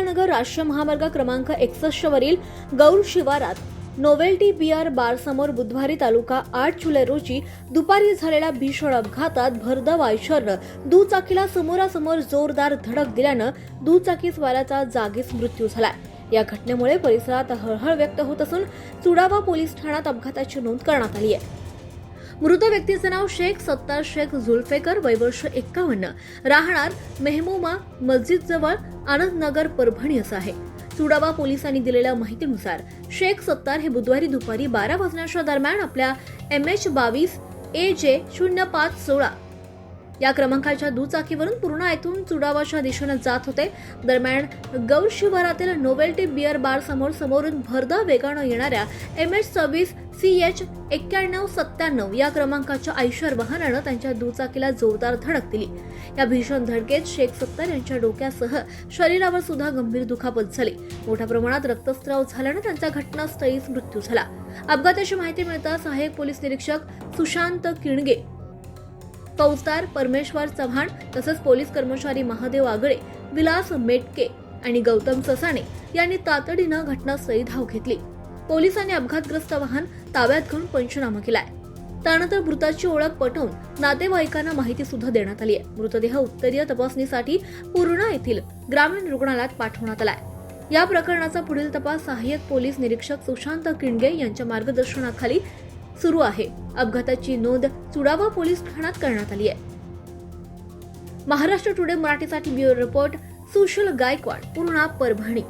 अहिल्यानगर राष्ट्रीय महामार्ग क्रमांक 61 वरील गौर शिवारात नोवेल्टी बियर बार समोर बुधवारी तालुका 8 जुलै रोजी दुपारी झालेल्या भीषण अपघातात भरधाव आयशरनं दुचाकीला समोरासमोर जोरदार धडक दिल्यानं दुचाकीस्वाराचा जागीच मृत्यू झाला। या घटनेमुळे परिसरात हळहळ व्यक्त होत असून चुडावा पोलीस ठाण्यात अपघाताची नोंद करण्यात आली आहे। मृत व्यक्तीचे नाव शेख सत्तार शेख जुल्फेकर, वय वर्ष 51, राहणार मेहमूमा मस्जिद जवळ आनंदनगर परभणी असं आहे। चुडावा पोलिसांनी दिलेल्या माहितीनुसार शेख सत्तार हे बुधवारी दुपारी 12 वाजण्याच्या दरम्यान आपल्या MH22 AJ 0516 या क्रमांकाच्या दुचाकीवरून पूर्णा येथून चुडावाच्या दिशेने जात होते। दरम्यान गौर शिवारातील नोवेल्टी बियर बार समोरून भरधाव वेगाने येणाऱ्या MH26 CH 9197 या क्रमांकाच्या आयशर वाहनानं त्यांच्या दुचाकीला जोरदार धडक दिली। या भीषण धडकेत शेख सत्तार यांच्या डोक्यासह शरीरावर सुद्धा गंभीर दुखापत झाली। मोठ्या प्रमाणात रक्तस्राव झाल्याने त्यांचा घटनास्थळीच मृत्यू झाला। अपघाताची माहिती मिळताच सहाय्यक पोलीस निरीक्षक सुशांत किणगे, फौजदार परमेश्वर चव्हाण तसेच पोलीस कर्मचारी महादेव आगळे, विलास मेटके आणि गौतम ससाणे यांनी तातडीनं घटनास्थळी धाव घेतली। पोलिसांनी अपघातग्रस्त वाहन ताब्यात घेऊन पंचनामा केलाय। त्यानंतर मृताची ओळख पटवून नातेवाईकांना माहिती सुद्धा देण्यात आली आहे। मृतदेह उत्तरीय तपासणीसाठी पूर्णा येथील ग्रामीण रुग्णालयात पाठवण्यात आलाय। या प्रकरणाचा पुढील तपास सहाय्यक पोलीस निरीक्षक सुशांत किणगे यांच्या मार्गदर्शनाखाली सुरू आहे। अपघाताची नोंद चुडावा पोलीस ठाण्यात करण्यात आली आहे। महाराष्ट्र टुडे मराठीसाठी ब्युरो रिपोर्ट सुशील गायकवाड, पूर्णा, परभणी।